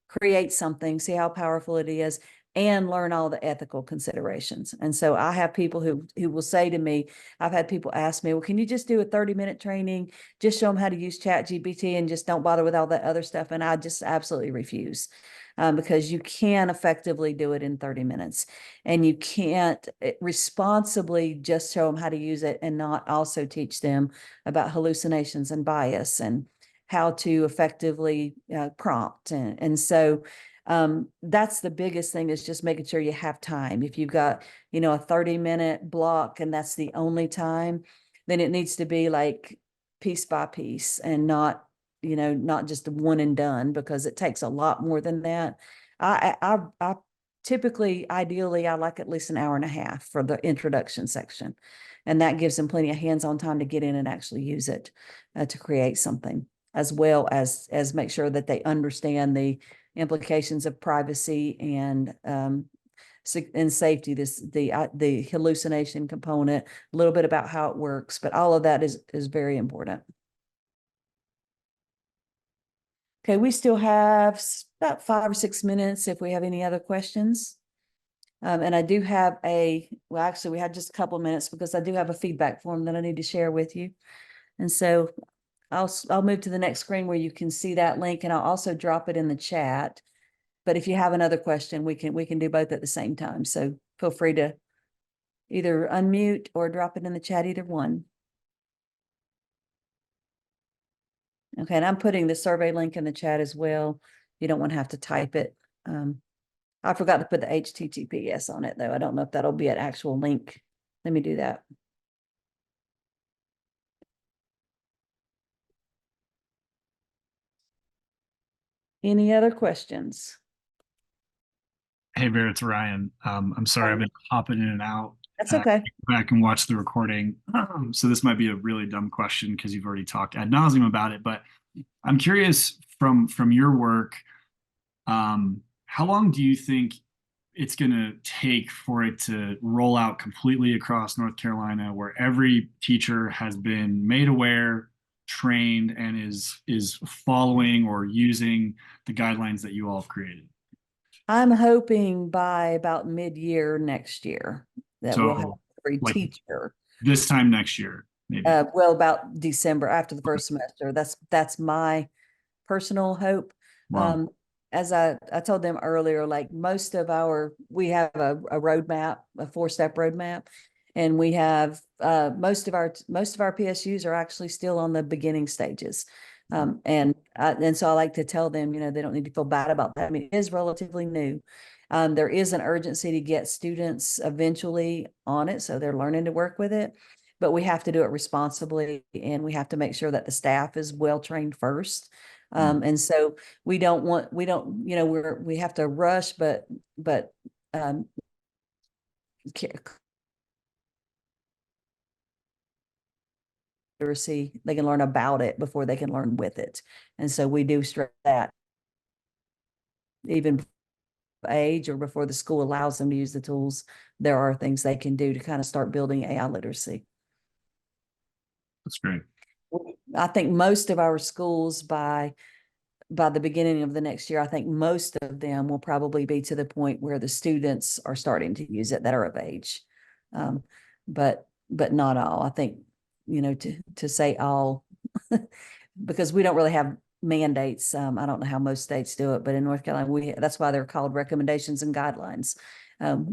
create something, see how powerful it is, and learn all the ethical considerations. And so I have people who will say to me, I've had people ask me, well, can you just do a 30-minute training, just show them how to use ChatGPT and just don't bother with all that other stuff? And I just absolutely refuse. Because you can effectively do it in 30 minutes, and you can't responsibly just show them how to use it and not also teach them about hallucinations and bias and how to effectively prompt. And so that's the biggest thing, is just making sure you have time. If you've got, a 30-minute block and that's the only time, then it needs to be like piece by piece, and not just a one and done, because it takes a lot more than that. I typically, ideally, I like at least an hour and a half for the introduction section. And that gives them plenty of hands-on time to get in and actually use it to create something, as well as make sure that they understand the implications of privacy and safety, the hallucination component, a little bit about how it works, but all of that is very important. Okay, we still have about 5 or 6 minutes if we have any other questions. And I do have well, actually, we had just a couple of minutes, because I do have a feedback form that I need to share with you. And so I'll move to the next screen where you can see that link, and I'll also drop it in the chat. But if you have another question, we can do both at the same time. So feel free to either unmute or drop it in the chat, either one. Okay, and I'm putting the survey link in the chat as well. You don't want to have to type it. I forgot to put the HTTPS on it, though. I don't know if that'll be an actual link. Let me do that. Any other questions? Hey, Vera, it's Ryan. I'm sorry, I've been hopping in and out. That's okay. Go back and watch the recording. So this might be a really dumb question, because you've already talked ad nauseum about it, but I'm curious from your work, how long do you think it's going to take for it to roll out completely across North Carolina, where every teacher has been made aware, trained, and is following or using the guidelines that you all have created? I'm hoping by about mid-year next year that we'll have every like teacher. This time next year. maybe. Well, about December after the first semester. That's my personal hope. Wow. As I told them earlier, like we have a roadmap, a 4-step roadmap, and we have most of our PSUs are actually still on the beginning stages. And so I like to tell them, they don't need to feel bad about that. I mean, it is relatively new. There is an urgency to get students eventually on it, so they're learning to work with it, but we have to do it responsibly, and we have to make sure that the staff is well trained first. And so we have to rush, but um, literacy, they can learn about it before they can learn with it. And so we do stress that even age or before the school allows them to use the tools, there are things they can do to kind of start building AI literacy. That's great. I think most of our schools by the beginning of the next year, I think most of them will probably be to the point where the students are starting to use it that are of age. But not all. I think, to say all, because we don't really have mandates. I don't know how most states do it, but in North Carolina, that's why they're called recommendations and guidelines.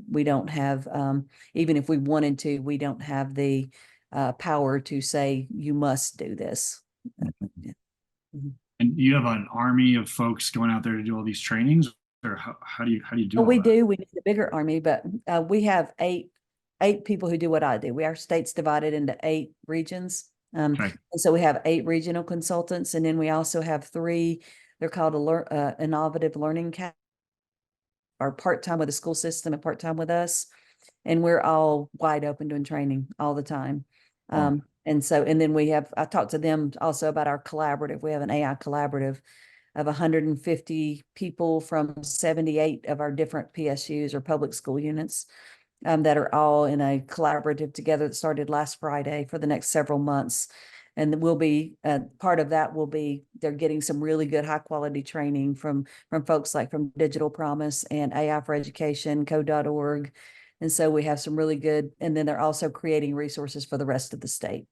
We don't have, even if we wanted to, we don't have the power to say you must do this. And you have an army of folks going out there to do all these trainings, or how do you do all We that? do. We need a bigger army, but we have eight people who do what I do. Our state's divided into 8 regions. Okay. And so we have 8 regional consultants, and then we also have 3. They're called innovative learning are part-time with the school system and part-time with us, and we're all wide open doing training all the time. Wow. And then I talked to them also about our collaborative. We have an AI collaborative of 150 people from 78 of our different PSUs or public school units that are all in a collaborative together that started last Friday for the next several months. And we'll be part of that will be they're getting some really good high quality training from folks like from Digital Promise and AI for Education, Code.org. And so we have some really good, and then they're also creating resources for the rest of the state.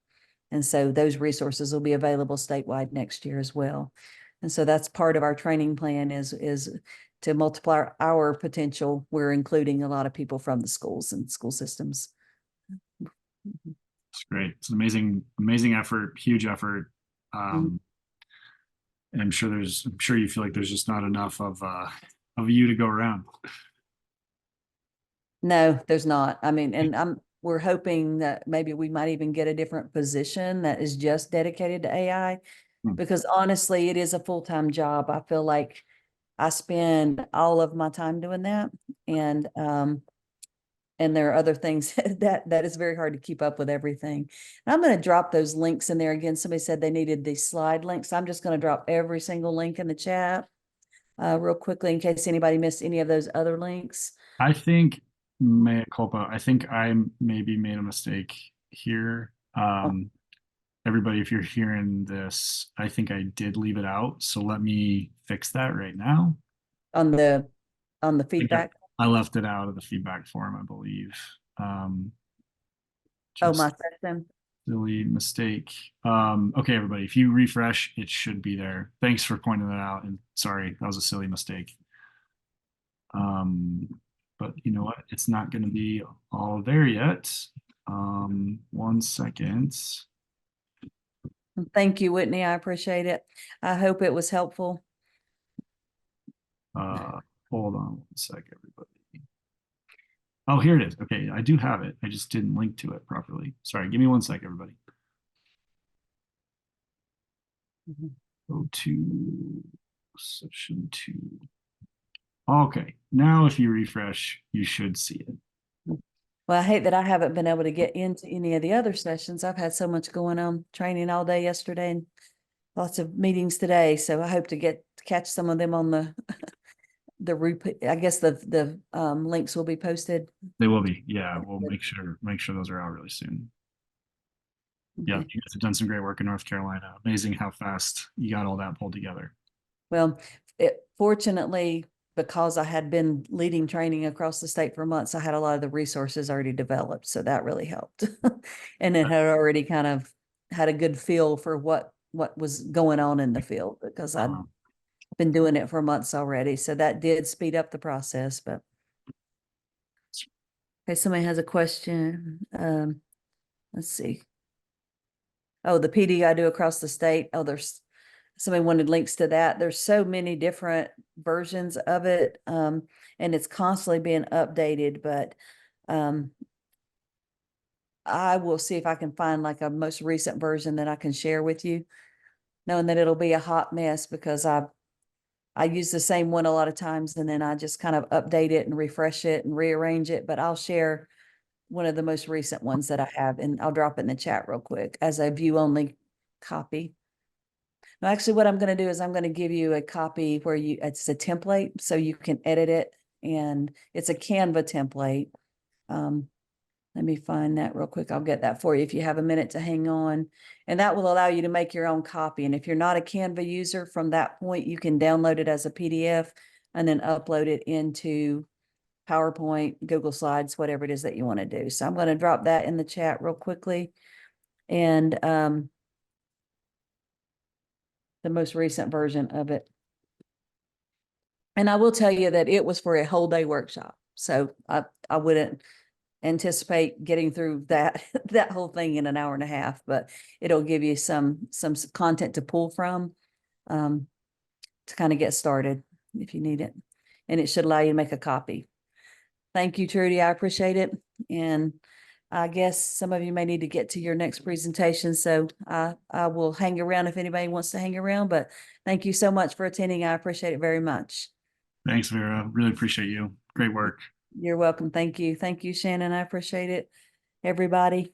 And so those resources will be available statewide next year as well. And so that's part of our training plan is to multiply our potential. We're including a lot of people from the schools and school systems. It's great. It's an amazing effort, huge effort. And I'm sure you feel like there's just not enough of you to go around. No, there's not. I mean, and we're hoping that maybe we might even get a different position that is just dedicated to AI, because honestly, it is a full-time job. I feel like I spend all of my time doing that. And there are other things that is very hard to keep up with everything. And I'm going to drop those links in there again. Somebody said they needed the slide links. I'm just going to drop every single link in the chat real quickly in case anybody missed any of those other links. I think mea culpa. I think I maybe made a mistake here. Everybody, if you're hearing this, I think I did leave it out. So let me fix that right now. On the feedback. I left it out of the feedback form, I believe. My system. Silly mistake. Okay, everybody, if you refresh, it should be there. Thanks for pointing that out. And sorry, that was a silly mistake. But you know what? It's not going to be all there yet. 1 second. Thank you, Whitney. I appreciate it. I hope it was helpful. Hold on 1 sec, everybody. Oh, here it is. Okay, I do have it. I just didn't link to it properly. Sorry, give me 1 sec, everybody. Go to session 2. Okay, now if you refresh, you should see it. Well, I hate that I haven't been able to get into any of the other sessions. I've had so much going on, training all day yesterday and lots of meetings today. So I hope to catch some of them on the I guess the links will be posted. They will be. Yeah, we'll make sure those are out really soon. Yeah, you guys have done some great work in North Carolina. Amazing how fast you got all that pulled together. Well, fortunately, because I had been leading training across the state for months, I had a lot of the resources already developed. So that really helped. And it had already kind of had a good feel for what was going on in the field because I'd been doing it for months already. So that did speed up the process, but. Okay, somebody has a question. Let's see. Oh, the PD I do across the state. Oh, somebody wanted links to that. There's so many different versions of it. And it's constantly being updated, but I will see if I can find like a most recent version that I can share with you, knowing that it'll be a hot mess because I use the same one a lot of times and then I just kind of update it and refresh it and rearrange it, but I'll share one of the most recent ones that I have, and I'll drop it in the chat real quick as a view only copy. No, actually what I'm going to do is I'm going to give you a copy where it's a template so you can edit it, and it's a Canva template. Let me find that real quick. I'll get that for you if you have a minute to hang on, and that will allow you to make your own copy. And if you're not a Canva user, from that point, you can download it as a PDF and then upload it into PowerPoint, Google Slides, whatever it is that you want to do. So I'm going to drop that in the chat real quickly. And the most recent version of it. And I will tell you that it was for a whole day workshop. So I wouldn't anticipate getting through that whole thing in an hour and a half, but it'll give you some content to pull from to kind of get started if you need it. And it should allow you to make a copy. Thank you, Trudy. I appreciate it. And I guess some of you may need to get to your next presentation. So I will hang around if anybody wants to hang around, but thank you so much for attending. I appreciate it very much. Thanks, Vera. Really appreciate you. Great work. You're welcome. Thank you. Thank you, Shannon. I appreciate it. Everybody.